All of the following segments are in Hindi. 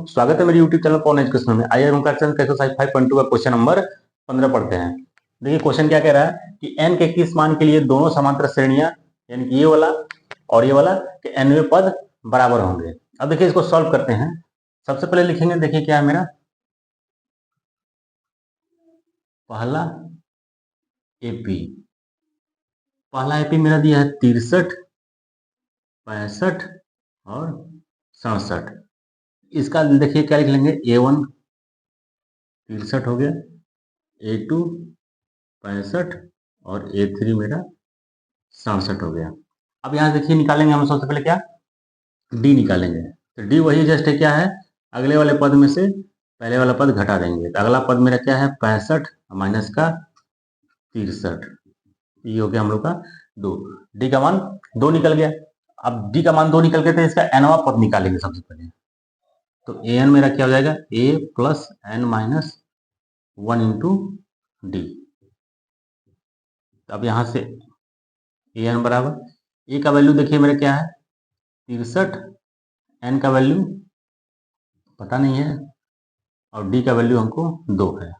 स्वागत है मेरे YouTube चैनल पवन एजुकेशन में। आइए हम क्वेश्चन एक्सरसाइज 5.2 का क्वेश्चन नंबर 15 पढ़ते हैं। देखिए क्वेश्चन क्या कह रहा है कि n के किस मान के लिए दोनों समांतर श्रेणियां यानी कि ये वाला और ये वाला के nवें पद बराबर होंगे। अब देखिए इसको सॉल्व करते हैं। सबसे पहले लिखेंगे, देखिए क्या है मेरा पहला एपी। पहला एपी मेरा दिया है 63, 65 और 67। इसका देखिए क्या लिख लेंगे, A1 63 हो गया, A2 65 और A3 मेरा 67 हो गया। अब यहाँ देखिए निकालेंगे हम सबसे पहले क्या, डी निकालेंगे। तो डी वही जस्ट है क्या है, अगले वाले पद में से पहले वाला पद घटा देंगे। तो अगला पद मेरा क्या है 65 माइनस का 63, ये हो गया हम लोग का 2। डी का मान 2 निकल गया। अब डी का मान 2 निकल गया तो इसका एनवा पद निकालेंगे सबसे पहले। तो ए एन मेरा क्या हो जाएगा, ए plus N minus 1 into D. अब यहां से ए एन बराबर ए का वैल्यू देखिए मेरा क्या है 63, एन का वैल्यू पता नहीं है और डी का वैल्यू हमको 2 है।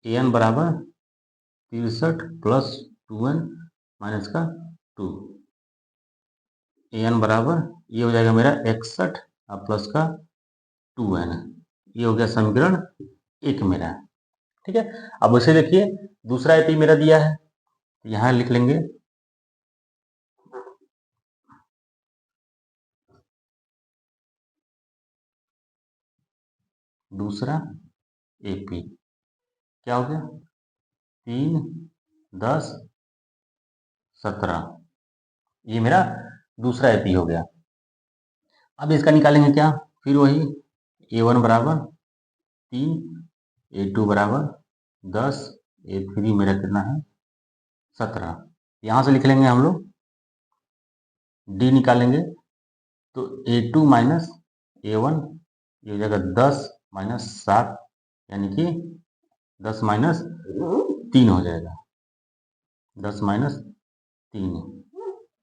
ए एन बराबर 63 प्लस 2n माइनस का 2। ए एन बराबर ये हो जाएगा मेरा 61 और प्लस का 2n। ये हो गया समीकरण 1 मेरा। ठीक है। अब उसे देखिए दूसरा एपी मेरा दिया है, यहां लिख लेंगे दूसरा एपी क्या हो गया 3, 10, 17। ये मेरा दूसरा एपी हो गया। अब इसका निकालेंगे क्या, फिर वही A1 बराबर 3, A2 बराबर 10, A3 मेरा कितना है 17। यहां से लिख लेंगे हम लोग डी निकालेंगे। तो A2 माइनस A1 ये हो जाएगा 10 माइनस 7 यानी कि 10 माइनस 3 हो जाएगा, 10 माइनस 3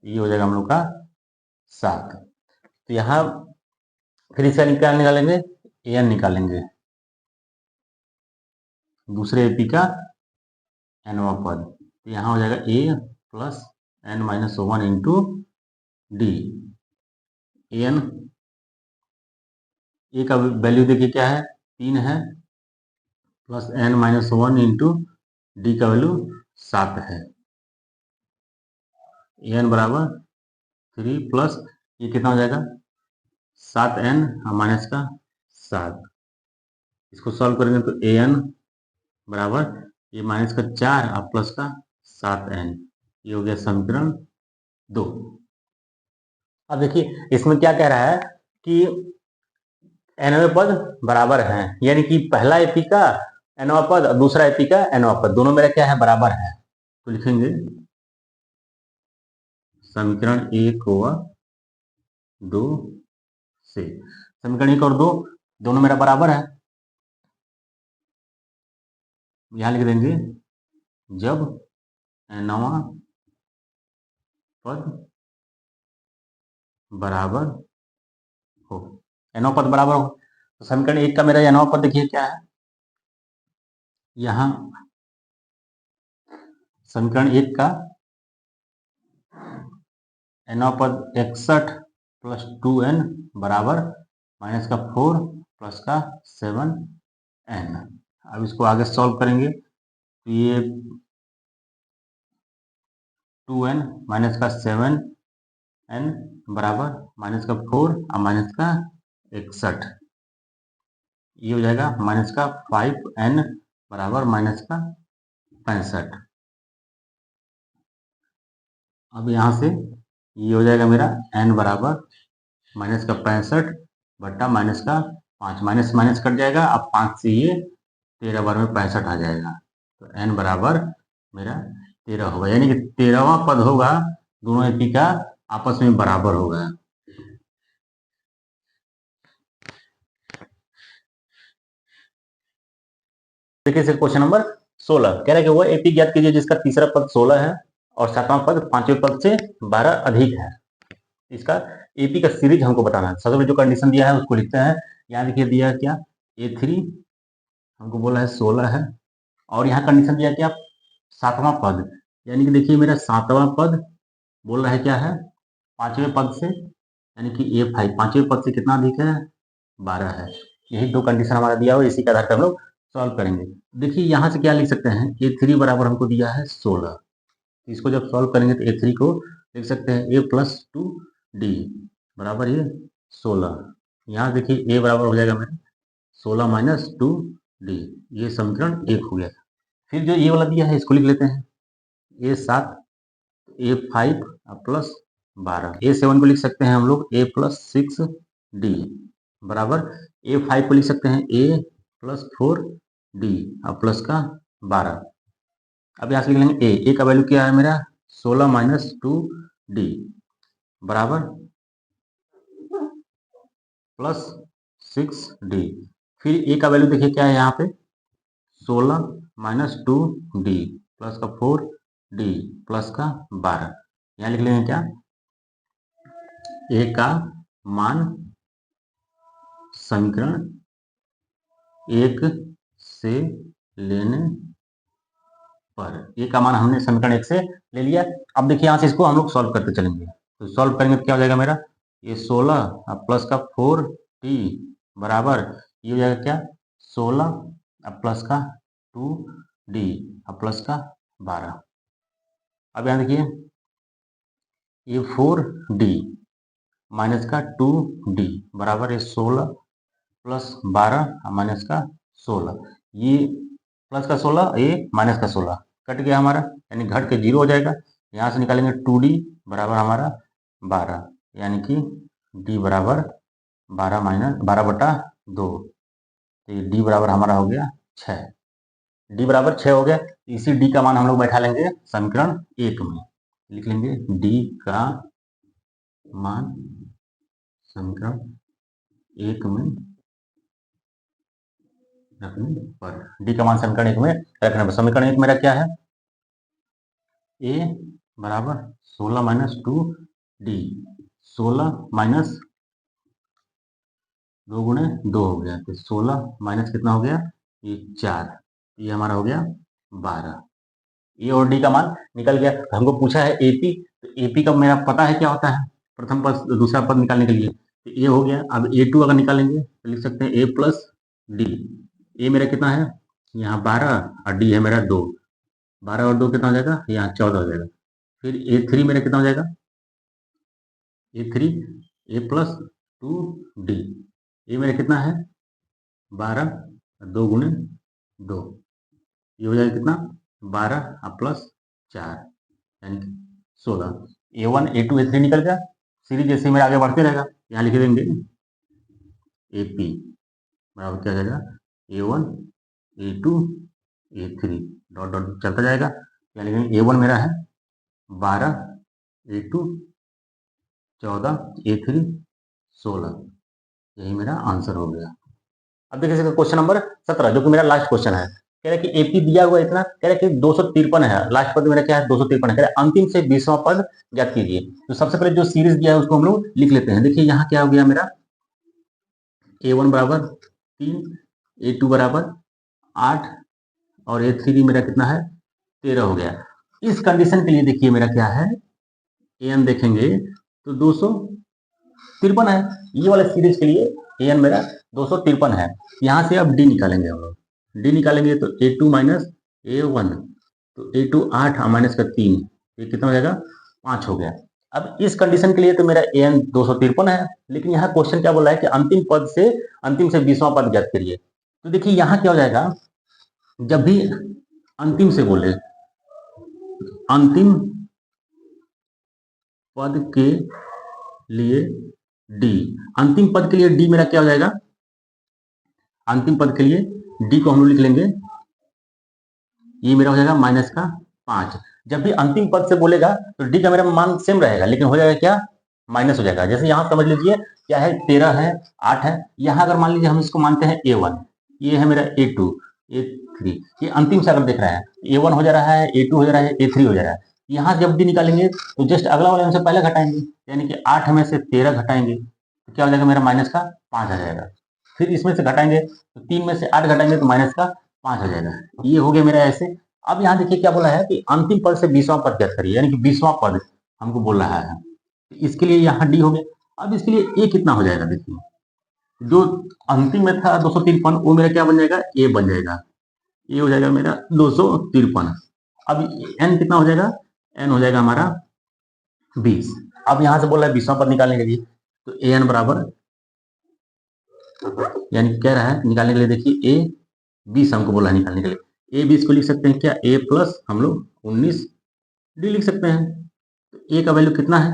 ये हो जाएगा हम लोग का 7। तो यहाँ फिर इसका निकालेंगे ए एन निकालेंगे, दूसरे एपी का एनवा पद। तो यहाँ हो जाएगा ए plus N minus 1 into d. N a का वैल्यू देखिए क्या है 3 है, plus N minus 1 into d का वैल्यू 7 है। एन बराबर 3 प्लस ये कितना हो जाएगा 7n माइनस का 7। इसको सॉल्व करेंगे तो ए एन बराबर ये माइनस का 4 और प्लस का 7n। ये हो गया समीकरण 2। अब देखिए इसमें क्या कह रहा है कि एनवे पद बराबर हैं, यानी कि पहला एपी का एनवा पद और दूसरा एपी का एनवा पद दोनों मेरा क्या है बराबर है। तो लिखेंगे समीकरण 1 होगा 2 से, समीकरण 1 और 2 दोनों मेरा बराबर है। यहां लिख देंगे जब एनवा पद बराबर हो, एनवा पद बराबर हो। तो समीकरण 1 का मेरा एनवा पद देखिए क्या है, यहां समीकरण 1 का एनवा पद 61 प्लस 2n बराबर माइनस का 4 प्लस का 7n। अब इसको आगे सॉल्व करेंगे तो ये 2n माइनस का 7n बराबर माइनस का 4 और माइनस का 61। ये हो जाएगा माइनस का 5n बराबर माइनस का 65। अब यहाँ से ये हो जाएगा मेरा n बराबर माइनस का 65 बट्टा माइनस का 5, माइनस माइनस कट जाएगा। अब 5 से ये 13 बार में 65 आ जाएगा। तो n बराबर मेरा 13 होगा, यानी कि 13वां पद होगा दोनों एपी का आपस में बराबर होगा। देखिए क्वेश्चन नंबर 16 कह रहा है कि वह एपी ज्ञात कीजिए जिसका तीसरा पद 16 है और सातवां पद पांचवें पद से 12 अधिक है। इसका एपी का सीरीज हमको बताना है। सबसे पहले जो कंडीशन दिया है उसको लिखते हैं। यहाँ देखिए दिया है क्या, A3 हमको बोला है 16 है, और यहाँ कंडीशन दिया क्या, 7वां पद, यानी कि देखिए मेरा 7वां पद बोल रहा है क्या है, 5वें पद से, यानी कि A5 5वें पद से कितना अधिक है, 12 है। यही दो कंडीशन हमारा दिया हुआ, इसी के आधार पर हम लोग सॉल्व करेंगे। देखिए यहाँ से क्या लिख सकते हैं, A3 बराबर हमको दिया है 16, इसको जब सॉल्व करेंगे तो A3 को लिख सकते हैं A+2D बराबर ये 16। यहाँ देखिए A बराबर हो जाएगा मेरा 16 माइनस 2D, ये समीकरण 1 हो गया। फिर जो ये वाला दिया है इसको लिख लेते हैं, A7 A5 प्लस 12, A7 को लिख सकते हैं हम लोग A+6D बराबर A5 को लिख सकते हैं A+4D और प्लस का 12। अब यहाँ से लिख लेंगे ए का वैल्यू क्या है मेरा 16 माइनस 2D बराबर प्लस 6D। फिर ए का वैल्यू देखिए क्या है यहाँ पे 16 माइनस 2D प्लस का 4D प्लस का 12। यहाँ लिख लेंगे क्या, ए का मान समीकरण 1 से लेने पर, ए का मान हमने समीकरण 1 से ले लिया। अब देखिए यहाँ से इसको हम लोग सॉल्व करते चलेंगे, तो सॉल्व करेंगे तो क्या हो जाएगा मेरा, ये 16 प्लस का 4t बराबर ये हो जाएगा क्या 16 प्लस का 2d प्लस का 12। अब यहाँ देखिए ये 4d माइनस का 2d बराबर ये 16 प्लस 12 माइनस का 16, ये प्लस का 16 ये माइनस का 16 कट गया हमारा, यानी घट के 0 हो जाएगा। यहाँ से निकालेंगे 2d बराबर हमारा 12, यानी कि d बराबर 12 माइनस 12/2, तो ये d बराबर हमारा हो गया 6, d बराबर 6 हो गया। इसी d का मान हम लोग बैठा लेंगे समीकरण 1 में, लिख लेंगे d का मान समीकरण 1 में रखने पर, डी का मान समीकरण 1 में रखने पर, समीकरण 1 मेरा क्या है, ए बराबर 16 माइनस 2D, 16 माइनस 2 गुणे 2 हो गया, तो 16 माइनस कितना हो गया, ये 4, ये हमारा हो गया 12। ए और डी का मान निकल गया। हमको पूछा है एपी, तो एपी का मेरा पता है क्या होता है, प्रथम पद दूसरा पद निकालने के लिए, तो ये हो गया। अब A2 अगर निकालेंगे तो लिख सकते हैं A+D, ए मेरा कितना है यहाँ 12 और डी है मेरा 2, 12 और 2 कितना हो जाएगा, यहाँ 14 हो जाएगा। फिर A3 मेरा कितना हो जाएगा, A3 A+2D, ये मेरा कितना है 12 2 गुणे 2, ये हो जाएगा कितना 12 प्लस 4 यानी कि 16। A1 A2 A3 निकल गया, सीरीज जैसे मेरा आगे बढ़ते रहेगा। यहाँ लिख देंगे AP बराबर क्या हो जाएगा A1 A2 A3 dot dot चलता जाएगा, यानी A1 मेरा है 12 A2 14 A3 16, यही मेरा आंसर हो गया। अब देखिए क्वेश्चन नंबर 17 जो कि मेरा लास्ट क्वेश्चन है, कह रहा है कि एपी दिया हुआ इतना, कह रहा है कि 253 है, लास्ट पद मेरा क्या है 253 है, कह रहा है अंतिम से 20वां पद ज्ञात कीजिए। तो सबसे पहले जो सीरीज दिया है उसको हम लोग लिख लेते हैं। देखिए यहाँ क्या हो गया मेरा A1 बराबर 3, A2 बराबर 8 और A3 मेरा कितना है 13 हो गया। इस कंडीशन के लिए देखिए मेरा क्या है, एन देखेंगे तो 253 है, ये वाले सीरीज के लिए एन मेरा 253 है। यहाँ से अब डी निकालेंगे हम लोग, डी निकालेंगे तो A2 माइनस A1, तो A2 8 माइनस का 3, ये कितना हो जाएगा 5 हो गया। अब इस कंडीशन के लिए तो मेरा एन 253 है, लेकिन यहाँ क्वेश्चन क्या बोला है कि अंतिम से 20वां पद ज्ञात करिए। तो देखिए यहाँ क्या हो जाएगा, जब भी अंतिम से बोले, अंतिम पद के लिए डी, अंतिम पद के लिए डी मेरा क्या हो जाएगा, अंतिम पद के लिए डी को हम लोग लिख लेंगे, ये मेरा हो जाएगा माइनस का 5। जब भी अंतिम पद से बोलेगा तो डी का मेरा मान सेम रहेगा, लेकिन हो जाएगा क्या माइनस हो जाएगा। जैसे यहाँ समझ लीजिए क्या है 13 है 8 है, यहाँ अगर मान लीजिए हम इसको मानते हैं A1, ये है मेरा A2 A3, ये अंतिम से अगर देख रहे हैं A1 हो जा रहा है A2 हो जा रहा है A3 हो जा रहा है, यहाँ जब डी निकालेंगे तो जस्ट अगला वाले से पहले घटाएंगे, यानी कि 8 में से 13 घटाएंगे तो क्या हो जाएगा मेरा माइनस का 5 आ जाएगा। फिर इसमें से घटाएंगे तो 3 में से 8 घटाएंगे तो माइनस का 5 आ जाएगा। ये हो गया मेरा ऐसे। अब यहाँ देखिए क्या बोला है कि अंतिम पद से 20वां पद ज्ञात करिए, यानी कि 20वां पद हमको बोल रहा है। इसके लिए यहाँ डी हो गया। अब इसके लिए ए कितना हो जाएगा, देखिए जो अंतिम में था 253 वो मेरा क्या बन जाएगा, ए बन जाएगा। ये हो जाएगा मेरा 253। अब एन कितना हो जाएगा, एन हो जाएगा हमारा 20। अब यहां से बोल रहा है 20वां पद निकालने के लिए, तो ए एन बराबर, यानी कह रहा है निकालने के लिए, देखिए ए 20 हमको बोला है निकालने के लिए। ए 20 को लिख सकते हैं क्या, ए प्लस हम लोग 19 डी लिख सकते हैं। तो ए का वैल्यू कितना है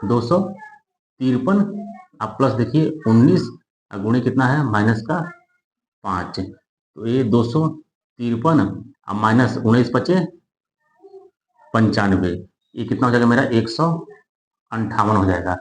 253, अब प्लस देखिए 19 और गुणे कितना है माइनस का 5, तो ये 253 अब माइनस 19 बचे 95, ये कितना हो जाएगा मेरा 158 हो जाएगा।